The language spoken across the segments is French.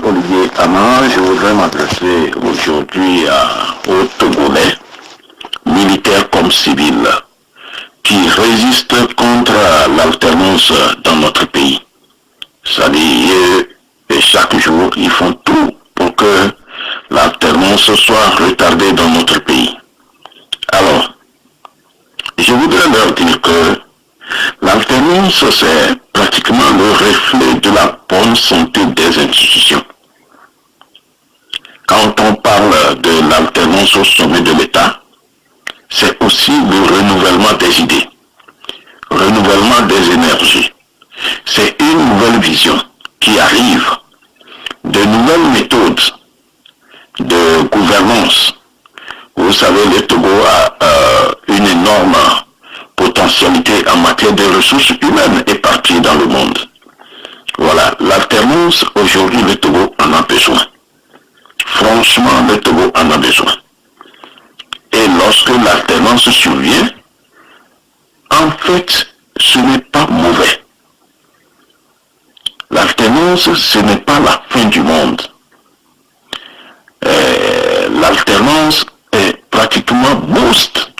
Olivier Amand. Je voudrais m'adresser aujourd'hui aux Togolais, militaires comme civils, qui résistent contre l'alternance dans notre pays. C'est-à-dire, chaque jour, ils font tout pour que l'alternance soit retardée dans notre pays. Alors, je voudrais leur dire que l'alternance, c'est pratiquement le reflet de la bonne santé des institutions. Quand on parle de l'alternance au sommet de l'État, c'est aussi le renouvellement des idées, renouvellement des énergies. C'est une nouvelle vision qui arrive, de nouvelles méthodes de gouvernance. Vous savez, le Togo a une énorme potentialité en matière de ressources humaines et partout dans le monde. Voilà, l'alternance, aujourd'hui, le Togo en a besoin. Franchement, le Togo en a besoin. Et lorsque l'alternance survient, en fait, ce n'est pas mauvais. L'alternance, ce n'est pas la fin du monde. L'alternance est pratiquement booste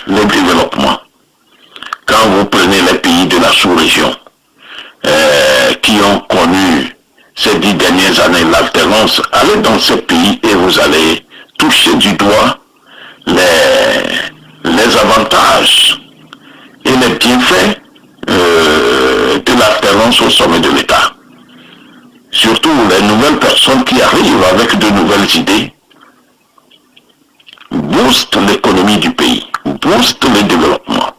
le développement. Quand vous prenez les pays de la sous-région qui ont connu ces 10 dernières années l'alternance, allez dans ces pays et vous allez toucher du doigt les avantages et les bienfaits de l'alternance au sommet de l'État. Surtout les nouvelles personnes qui arrivent avec de nouvelles idées boostent l'économie du pays, boostent le développement.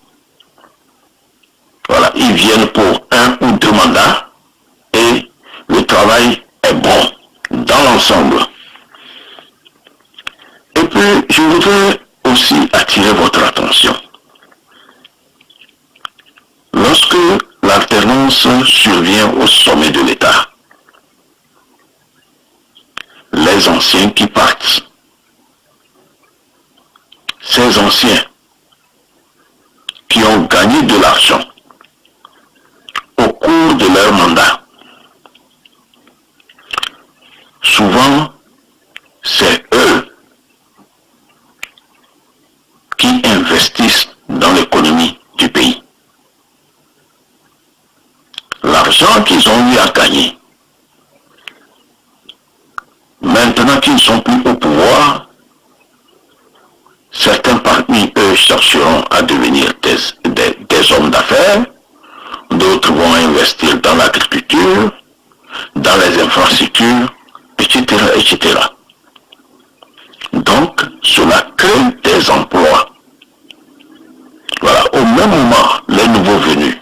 Voilà, ils viennent pour 1 ou 2 mandats et le travail est bon dans l'ensemble. Et puis, je voudrais aussi attirer votre attention. Lorsque l'alternance survient au sommet de l'État, les anciens qui partent, ces anciens qui ont gagné de l'argent au cours de leur mandat, souvent c'est eux qui investissent dans l'économie du pays. L'argent qu'ils ont eu à gagner, maintenant qu'ils ne sont plus au pouvoir, certains parmi eux chercheront à devenir des hommes d'affaires, d'autres vont investir dans l'agriculture, dans les infrastructures, etc., etc. Donc, cela crée des emplois. Voilà, au même moment, les nouveaux venus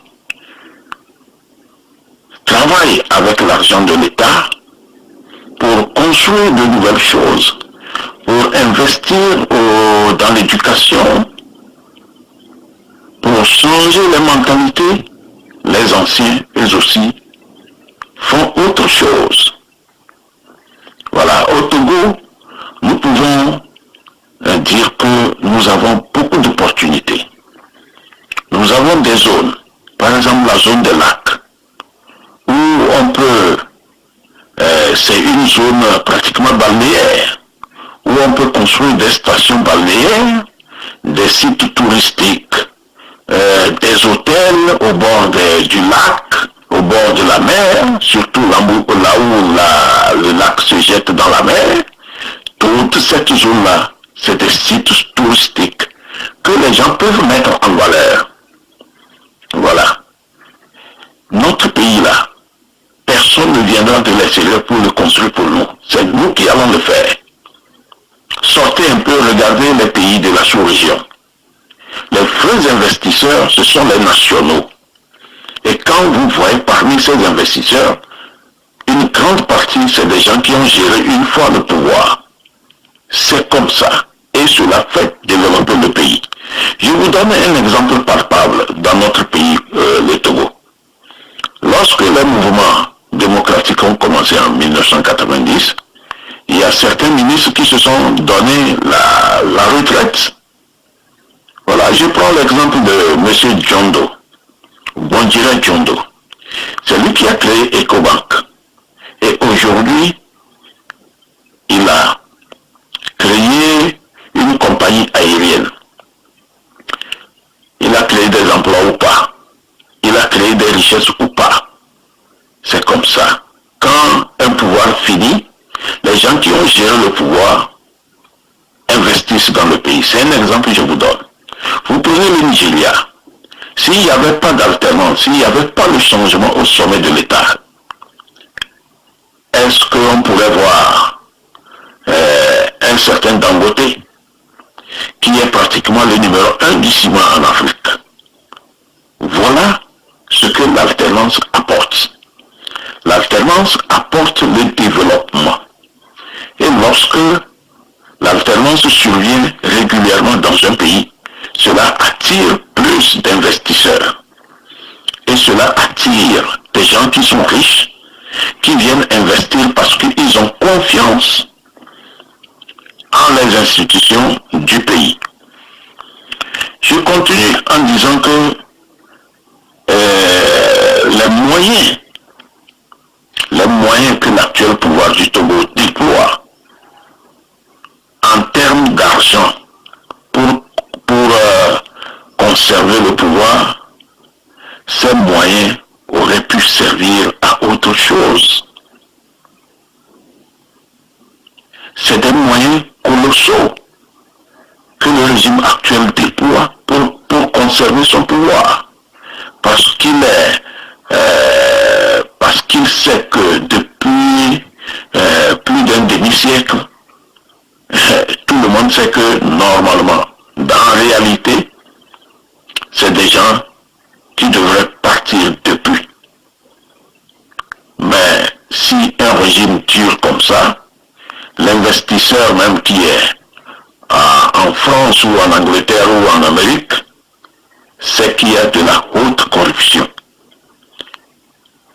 travaillent avec l'argent de l'État pour construire de nouvelles choses, pour investir dans l'éducation, pour changer les mentalités. Les anciens, eux aussi, font autre chose. Voilà, au Togo, nous pouvons dire que nous avons beaucoup d'opportunités. Nous avons des zones, par exemple la zone des lacs, où on peut, c'est une zone pratiquement balnéaire, où on peut construire des stations balnéaires, des sites touristiques, des hôtels au bord du lac, au bord de la mer, surtout là où le lac se jette dans la mer. Toute cette zone-là, c'est des sites touristiques que les gens peuvent mettre en valeur. Voilà. Notre pays-là, personne ne viendra de l'extérieur pour le construire pour nous. C'est nous qui allons le faire. Sortez un peu, regardez les pays de la sous-région. Les vrais investisseurs, ce sont les nationaux. Et quand vous voyez parmi ces investisseurs, une grande partie, c'est des gens qui ont géré une fois le pouvoir. C'est comme ça. Et cela fait développer le pays. Je vous donne un exemple palpable dans notre pays, le Togo. Lorsque les mouvements démocratiques ont commencé en 1990, il y a certains ministres qui se sont donné la retraite. Voilà, je prends l'exemple de M. Djondo, Bondira Djondo. C'est lui qui a créé Ecobank. Et aujourd'hui, il a créé une compagnie aérienne. Il a créé des emplois ou pas. Il a créé des richesses ou pas. C'est comme ça. Quand un pouvoir finit, les gens qui ont géré le pouvoir investissent dans le pays. C'est un exemple que je vous donne. Vous prenez le Nigeria. S'il n'y avait pas d'alternance, s'il n'y avait pas le changement au sommet de l'État, est-ce qu'on pourrait voir un certain Dangote qui est pratiquement le numéro 1 du ciment en Afrique? Voilà ce que l'alternance apporte. L'alternance apporte le développement. Et lorsque l'alternance survient régulièrement dans un pays, cela attire plus d'investisseurs. Et cela attire des gens qui sont riches, qui viennent investir parce qu'ils ont confiance en les institutions du pays. Je continue en disant que les moyens que l'actuel pouvoir du Togo déploie en termes d'argent pour conserver le pouvoir, ces moyens auraient pu servir à autre chose. C'est des moyens colossaux que le régime actuel déploie pour conserver son pouvoir. Parce qu'il sait que depuis plus d'un demi-siècle, tout le monde sait que normalement, dans la réalité, c'est des gens qui devraient partir depuis. Mais si un régime dure comme ça, l'investisseur même qui est en France ou en Angleterre ou en Amérique, c'est qu'il y a de la haute corruption.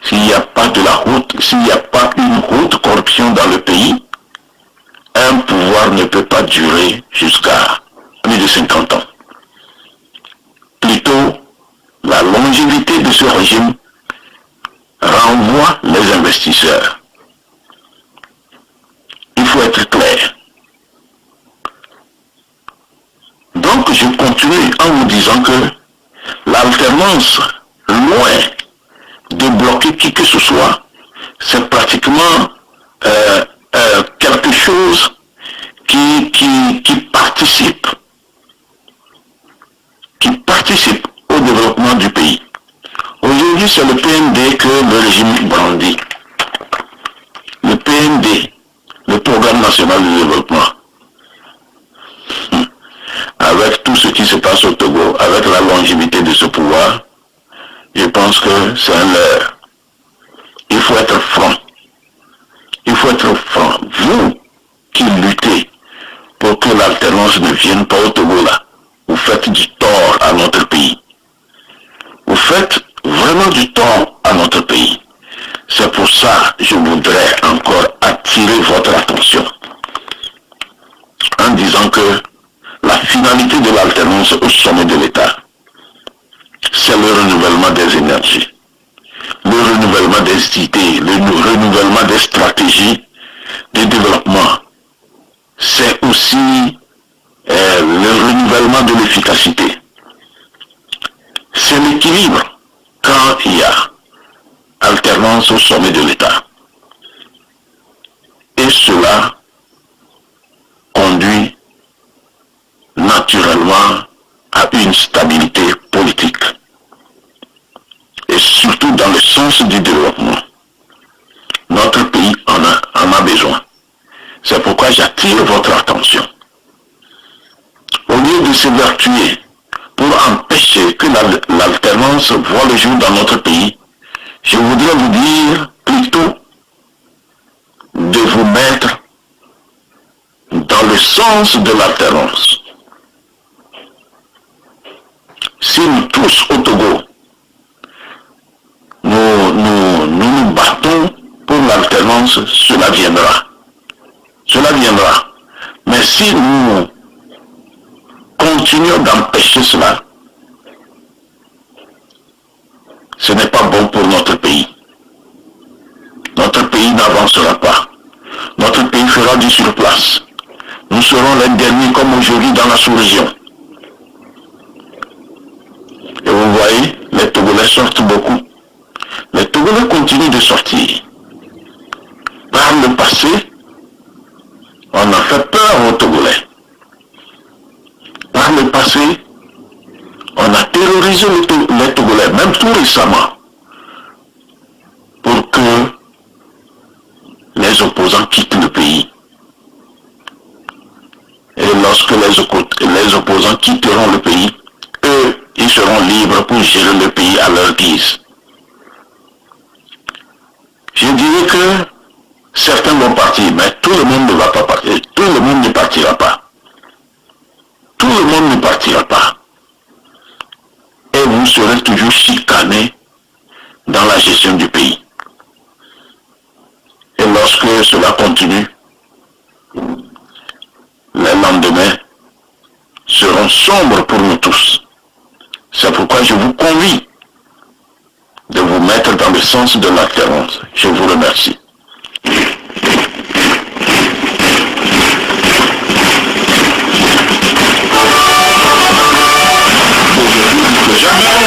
S'il n'y a pas une haute corruption dans le pays, un pouvoir ne peut pas durer jusqu'à plus de 50 ans. Plutôt, la longévité de ce régime renvoie les investisseurs. Il faut être clair. Donc, je continue en vous disant que l'alternance, loin de bloquer qui que ce soit, c'est pratiquement quelque chose qui participe au développement du pays. Aujourd'hui, c'est le PND que le régime brandit. Le PND, le Programme national de développement. Avec tout ce qui se passe au Togo, avec la longévité de ce pouvoir, je pense que c'est un leurre. Il faut être franc. Il faut être franc. Vous qui luttez pour que l'alternance ne vienne pas au Togo là, vous faites du tort à notre pays. Vous faites vraiment du tort à notre pays. C'est pour ça que je voudrais encore attirer votre attention en disant que la finalité de l'alternance au sommet de l'État, c'est le renouvellement des énergies, le renouvellement des idées, le renouvellement des stratégies de développement. C'est aussi le renouvellement de l'efficacité. C'est l'équilibre quand il y a alternance au sommet de l'État. Et cela conduit naturellement à une stabilité politique. Et surtout dans le sens du développement. Notre pays en a besoin. C'est pourquoi j'attire votre attention. Au lieu de s'évertuer pour empêcher que l'alternance voit le jour dans notre pays, je voudrais vous dire plutôt de vous mettre dans le sens de l'alternance. Si nous tous au Togo, nous battons pour l'alternance, cela viendra. Cela viendra. Mais si nous continuons d'empêcher cela, ce n'est pas bon pour notre pays. Notre pays n'avancera perdu sur place. Nous serons les derniers comme aujourd'hui dans la sous-région. Et vous voyez, les Togolais sortent beaucoup. Les Togolais continuent de sortir. Par le passé, on a fait peur aux Togolais. Par le passé, on a terrorisé les Togolais, même tout récemment, pour que les opposants quittent le pays. Et lorsque les opposants quitteront le pays, eux, ils seront libres pour gérer le pays à leur guise. Je dirais que certains vont partir, mais tout le monde ne va pas partir. Tout le monde ne partira pas. Tout le monde ne partira pas. Et vous serez toujours chicanés dans la gestion du pays. Et lorsque cela continue, les lendemains seront sombres pour nous tous. C'est pourquoi je vous convie de vous mettre dans le sens de l'alternance. Je vous remercie. Aujourd'hui plus que jamais,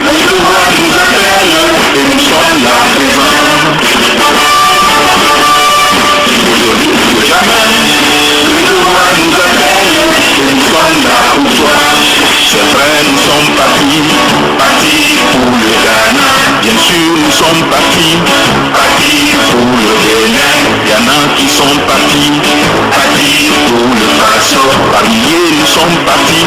le devoir nous appelle et nous sommes là présents. Aujourd'hui plus que jamais, le devoir nous appelle et nous sommes là pour toi. C'est vrai, nous sommes partis pour le Ghana. Bien sûr, nous sommes partis pour le Bénin. Il y en a qui sont partis pour le Faso. Par milliers, nous sommes partis